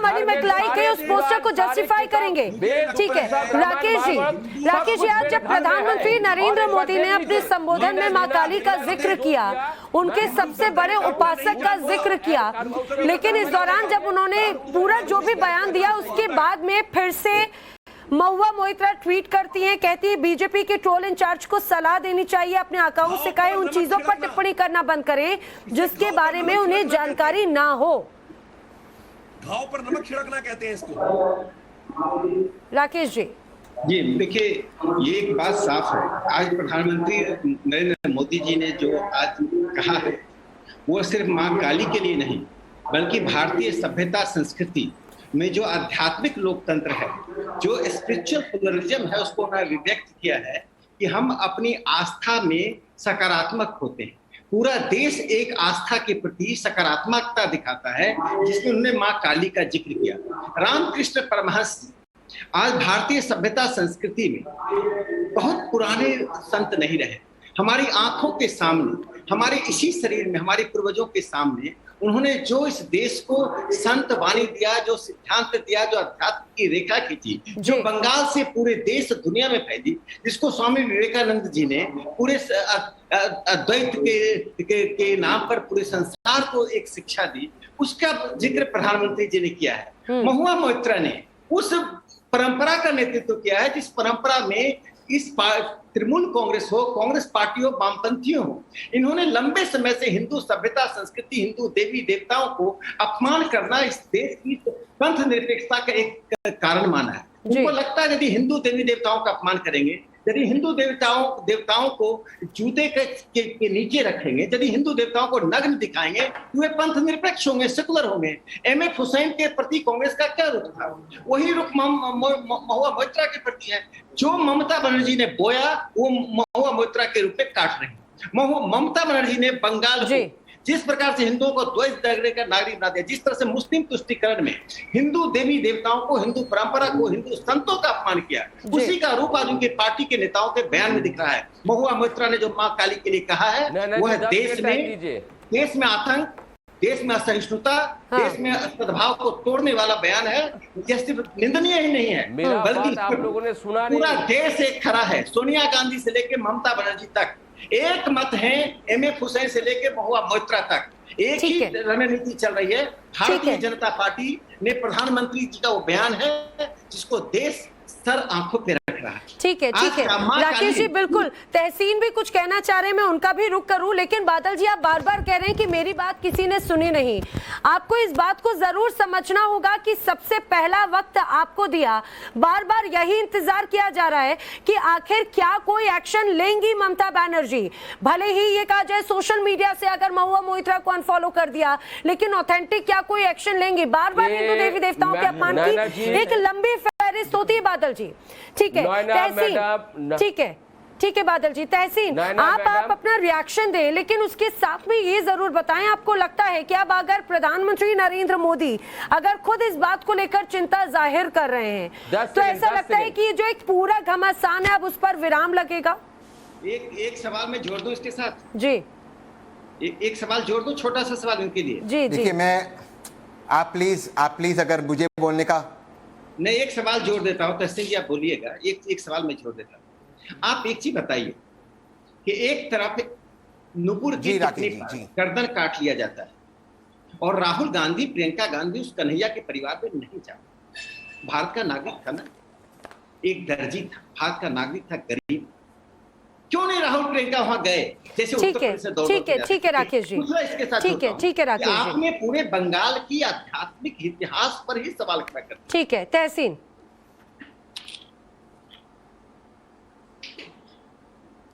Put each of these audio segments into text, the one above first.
Money मैकलाई के उस poster को जस्टिफाई करेंगे। ठीक है राकेश जी, आज जब प्रधानमंत्री नरेंद्र मोदी ने अपने संबोधन में मां काली का जिक्र किया, उनके सबसे बड़े उपासक का जिक्र किया, लेकिन इस दौरान जब उन्होंने पूरा जो भी बयान दिया उसके बाद में फिर से महुआ मोइत्रा ट्वीट करती हैं, कहती है बीजेपी के ट्रोल इंचार्ज को सलाह देनी चाहिए, अपने अकाउंट से कहे उन चीजों पर टिप्पणी करना बंद करें जिसके बारे में उन्हें जानकारी ना हो। घाव पर नमक छिड़कना कहते हैं इसको। राकेश जी देखिए, ये एक बात साफ है, आज प्रधानमंत्री नरेंद्र मोदी जी ने जो आज कहा है वो सिर्फ मां काली के लिए नहीं बल्कि भारतीय सभ्यता संस्कृति में जो आध्यात्मिक लोकतंत्र है, जो स्पिरिचुअल प्लुरलिज्म है, उसको उन्होंने व्यक्त किया है कि हम अपनी आस्था में सकारात्मक होते हैं। पूरा देश एक आस्था के प्रति सकारात्मकता दिखाता है, जिसमें उन्होंने मां काली का जिक्र किया। रामकृष्ण परमहंस आज भारतीय सभ्यता संस्कृति में बहुत पुराने संत नहीं रहे, हमारी आंखों के सामने, हमारे इसी शरीर में, हमारे पूर्वजों के सामने उन्होंने जो इस देश को संत वाणी दिया, जो सिद्धांत दिया, जो अध्यात्म की रेखा खींची, जो बंगाल से पूरे देश दुनिया में फैली, जिसको स्वामी विवेकानंद जी ने पूरे अद्वैत के नाम पर पूरे संसार को एक शिक्षा दी, उसका जिक्र प्रधानमंत्री जी ने किया है। महुआ मोइत्रा ने उस परंपरा का नेतृत्व किया है जिस परंपरा में इस तृणमूल कांग्रेस हो, कांग्रेस पार्टी हो, वामपंथियों हो, इन्होंने लंबे समय से हिंदू सभ्यता संस्कृति, हिंदू देवी देवताओं को अपमान करना इस देश की पंथ निरपेक्षता का एक कारण माना है। उनको लगता है यदि हिंदू देवी देवताओं का अपमान करेंगे, यदि हिंदू देवताओं को जूते के नीचे रखेंगे, यदि हिंदू देवताओं को नग्न दिखाएंगे, तो वे पंथ निरपेक्ष होंगे, सेकुलर होंगे। एमएफ हुसैन के प्रति कांग्रेस का क्या रुख था? वही रुख महुआ मोइत्रा के प्रति है। जो ममता बनर्जी ने बोया वो महुआ मोइत्रा के रूप में काट रहे हैं। ममता बनर्जी ने बंगाल को जिस प्रकार से हिंदुओं को द्वेष दंगने का नागरिक बना दिया, जिस तरह से मुस्लिम तुष्टीकरण में हिंदू देवी देवताओं को, हिंदू परंपरा को, हिंदू संतों का अपमान किया, उसी का रूप आज उनके पार्टी के नेताओं के बयान में दिख रहा है। महुआ मोइत्रा ने जो मां काली के लिए कहा है वो है देश में आतंक, देश में असहिष्णुता, देश में सद्भाव को तोड़ने वाला बयान है। यह सिर्फ निंदनीय ही नहीं है बल्कि आप लोगों ने सुना पूरा देश एक खड़ा है। सोनिया गांधी से लेकर ममता बनर्जी तक एक मत है, एमएफ हुसैन से लेकर महुआ मोइत्रा तक एक ही रणनीति चल रही है। भारतीय जनता पार्टी ने प्रधानमंत्री जी का वो बयान है जिसको देश सर आंखों पे रख रहा है। ठीक है राकेश जी, बिल्कुल तहसीन भी कुछ कहना चाह रहे हैं, मैं उनका भी रुख करूं, लेकिन बादल जी आप बार बार कह रहे हैं कि मेरी बात किसी ने सुनी नहीं। आपको इस बात को जरूर समझना होगा कि सबसे पहला वक्त आपको दिया, बार बार यही इंतजार किया जा रहा है कि आखिर क्या कोई एक्शन लेंगी ममता बनर्जी। भले ही ये कहा जाए सोशल मीडिया से अगर महुआ मोइत्रा को अनफॉलो कर दिया, लेकिन ऑथेंटिक क्या कोई एक्शन लेंगे? बार बार हिंदू देवी देवताओं के अपमान की एक लंबी फहरिस्त होती है बादल जी। ठीक है तहसीन, ठीक है बादल जी, तहसीन आप अपना रिएक्शन दें, लेकिन उसके साथ में ये जरूर बताएं, आपको लगता है कि अब अगर प्रधानमंत्री नरेंद्र मोदी अगर खुद इस बात को लेकर चिंता जाहिर कर रहे हैं तो ऐसा लगता है कि जो एक पूरा घमासान है अब उस पर विराम लगेगा? एक सवाल में जोड़ दूं इसके साथ जी, एक सवाल जोड़ दूं, छोटा सा सवाल उनके लिए। जी देखिए, मैं आप प्लीज अगर मुझे बोलने का नहीं, एक सवाल जोड़ देता हूं। तहसीन जी आप बोलिएगा, एक सवाल मैं जोड़ देता हूं। आप एक चीज बताइए कि एक तरफ नुपुर की गर्दन काट लिया जाता है और राहुल गांधी, प्रियंका गांधी उस कन्हैया के परिवार में नहीं जाते। भारत का नागरिक था ना, एक दर्जी था, भारत का नागरिक था, गरीब, क्यों नहीं राहुल प्रियंका वहां गए? जैसे ठीक है राकेश जी, ठीक है राकेश जी, आपने पूरे बंगाल की आध्यात्मिक इतिहास पर ही सवाल खड़ा कर। ठीक है तहसीन।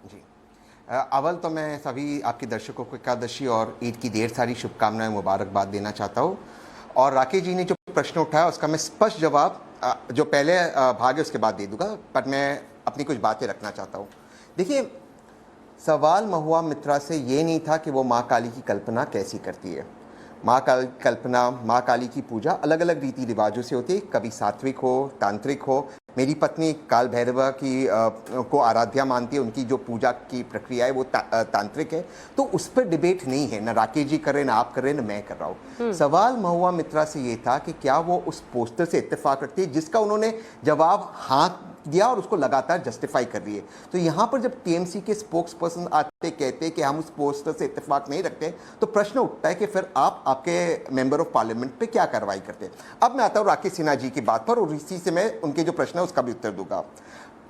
जी, अव्वल तो मैं सभी आपके दर्शकों को एकादशी और ईद की ढेर सारी शुभकामनाएं, मुबारकबाद देना चाहता हूं। और राकेश जी ने जो प्रश्न उठाया उसका मैं स्पष्ट जवाब जो पहले भाग है उसके बाद दे दूंगा, पर मैं अपनी कुछ बातें रखना चाहता हूं। देखिए, सवाल महुआ मोइत्रा से ये नहीं था कि वो माँ काली की कल्पना कैसी करती है। माँ काली की पूजा अलग अलग रीति रिवाजों से होती है, कभी सात्विक हो, तांत्रिक हो, मेरी पत्नी काल भैरवा की को आराध्या मानती है, उनकी जो पूजा की प्रक्रिया है वो तांत्रिक है, तो उस पर डिबेट नहीं है, ना राकेश जी कर रहे, ना आप कर रहे, ना मैं कर रहा हूँ। सवाल महुआ मित्रा से ये था कि क्या वो उस पोस्टर से इत्तेफाक रखती है, जिसका उन्होंने जवाब हाँ दिया और उसको लगातार जस्टिफाई कर रही है। तो यहाँ पर जब टीएमसी के स्पोक्स पर्सन आते कहते कि हम उस पोस्टर से इत्तेफाक नहीं रखते, तो प्रश्न उठता है कि फिर आप आपके मेंबर ऑफ पार्लियामेंट पे क्या कार्रवाई करते हैं। अब मैं आता हूँ राकेश सिन्हा जी की बात पर, और इसी से मैं उनके जो प्रश्न है उसका भी उत्तर दूंगा।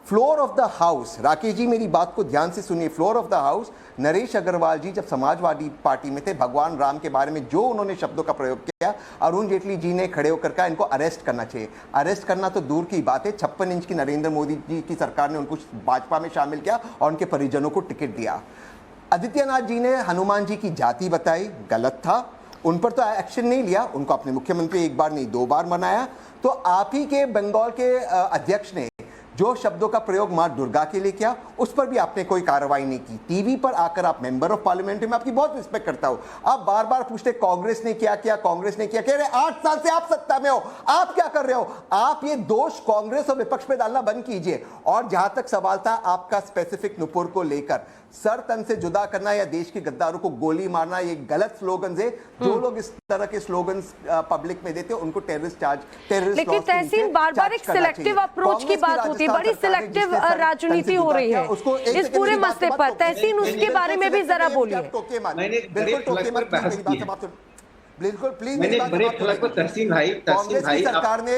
Floor of the house, Rakesh ji मेरी बात को ध्यान से सुनिए, floor of the house Naresh Agarwal ji जब समाजवादी पार्टी में थे, भगवान राम के बारे में जो उन्होंने शब्दों का प्रयोग किया, अरुण जेटली जी ने खड़े होकर कहा इनको अरेस्ट करना चाहिए। अरेस्ट करना तो दूर की बात है, 56 इंच की नरेंद्र मोदी जी की सरकार ने उनको भाजपा में शामिल किया और उनके परिजनों को टिकट दिया। आदित्यनाथ जी ने हनुमान जी की जाति बताई, गलत था, उन पर तो एक्शन नहीं लिया, उनको अपने मुख्यमंत्री एक बार नहीं 2 बार बनाया। तो आप ही के बंगाल के अध्यक्ष ने जो शब्दों का प्रयोग मां दुर्गा के लिए किया, उस पर भी आपने कोई कार्रवाई नहीं की। टीवी पर आकर आप मेंबर ऑफ पार्लियामेंट, मैं आपकी बहुत रिस्पेक्ट करता हूं, आप बार बार पूछते कांग्रेस ने क्या किया, कांग्रेस ने क्या किया। अरे 8 साल से आप सत्ता में हो, आप क्या कर रहे हो? आप ये दोष कांग्रेस और विपक्ष पे डालना बंद कीजिए। और जहां तक सवाल था आपका स्पेसिफिक नुपुर को लेकर, सर तन से जुदा करना या देश के गद्दारों को गोली मारना, ये गलत स्लोगन है। जो लोग इस तरह के स्लोगन पब्लिक में देते हैं उनको टेररिस्ट लेकिन तहसीन बार-बार एक सिलेक्टिव अप्रोच की बात होती है, बड़ी सिलेक्टिव राजनीति हो रही है इस पूरे मसले पर। तहसीन उसके बारे में भी जरा बोलिए। बिल्कुल प्लीज, मैंने बड़े फलक पर तहसीन भाई सरकार ने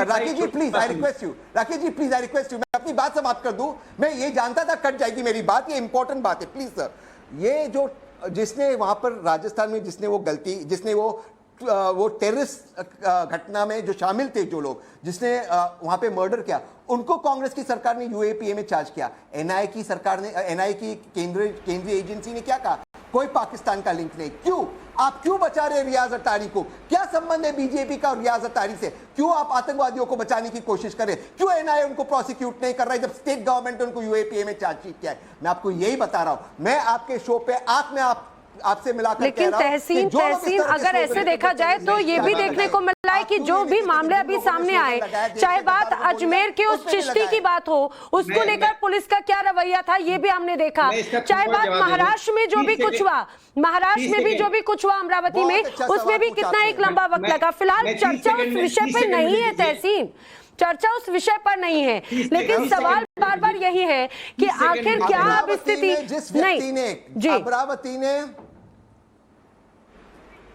Rakesh ji please I request you, Rakesh ji please I request you, मैं अपनी बात समाप्त कर दूं। मैं ये जानता था कट जाएगी मेरी बात, ये इंपॉर्टेंट बात है, प्लीज सर। ये जो जिसने वहां पर राजस्थान में जिसने वो गलती, जिसने वो टेररिस्ट घटना में जो शामिल थे, जो लोग जिसने वहां पे मर्डर किया, उनको कांग्रेस की सरकार ने यूएपीए में चार्ज किया। एनआईए की सरकार ने, एनआईए की केंद्रीय एजेंसी ने क्या कहा? कोई पाकिस्तान का लिंक नहीं। क्यों? आप क्यों बचा रहे रियाज अतारी को? क्या संबंध है बीजेपी का और रियाज अतारी से? क्यों आप आतंकवादियों को बचाने की कोशिश करें? क्यों एनआईए उनको प्रोसिक्यूट नहीं कर रहा है जब स्टेट गवर्नमेंट ने उनको यूएपीए में चार्जशीट किया है? मैं आपको यही बता रहा हूं, मैं आपके शो पे आपसे मिलाकर, लेकिन तहसीन अगर ऐसे देखा जाए तो ये भी देखने को मिला है कि जो भी मामले अभी सामने आए, चाहे बात अजमेर के उस चिश्ती की बात हो, उसको लेकर पुलिस का क्या रवैया था ये भी हमने देखा, चाहे बात महाराष्ट्र में जो भी कुछ हुआ, महाराष्ट्र में भी जो भी कुछ हुआ अमरावती में, उसमें भी कितना एक लंबा वक्त लगा। फिलहाल चर्चा उस विषय पर नहीं है तहसीन, चर्चा उस विषय पर नहीं है, लेकिन सवाल बार बार यही है कि आखिर क्या अब स्थिति नहीं। जी अमरावती ने,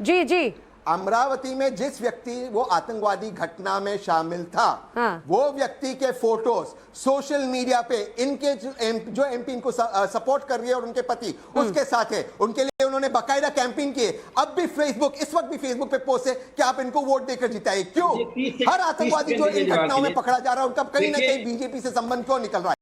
जी अमरावती में जिस व्यक्ति वो आतंकवादी घटना में शामिल था, वो व्यक्ति के फोटोज सोशल मीडिया पे इनके जो एमपी इनको सपोर्ट कर रही है और उनके पति उसके साथ है, उनके लिए उन्होंने बाकायदा कैंपेन किए। अब भी फेसबुक, इस वक्त भी फेसबुक पे पोस्ट है कि आप इनको वोट देकर जिताइए। क्यों? हर आतंकवादी जो इन घटनाओं में पकड़ा जा रहा है उनका कहीं ना कहीं बीजेपी से संबंध क्यों निकल रहा है?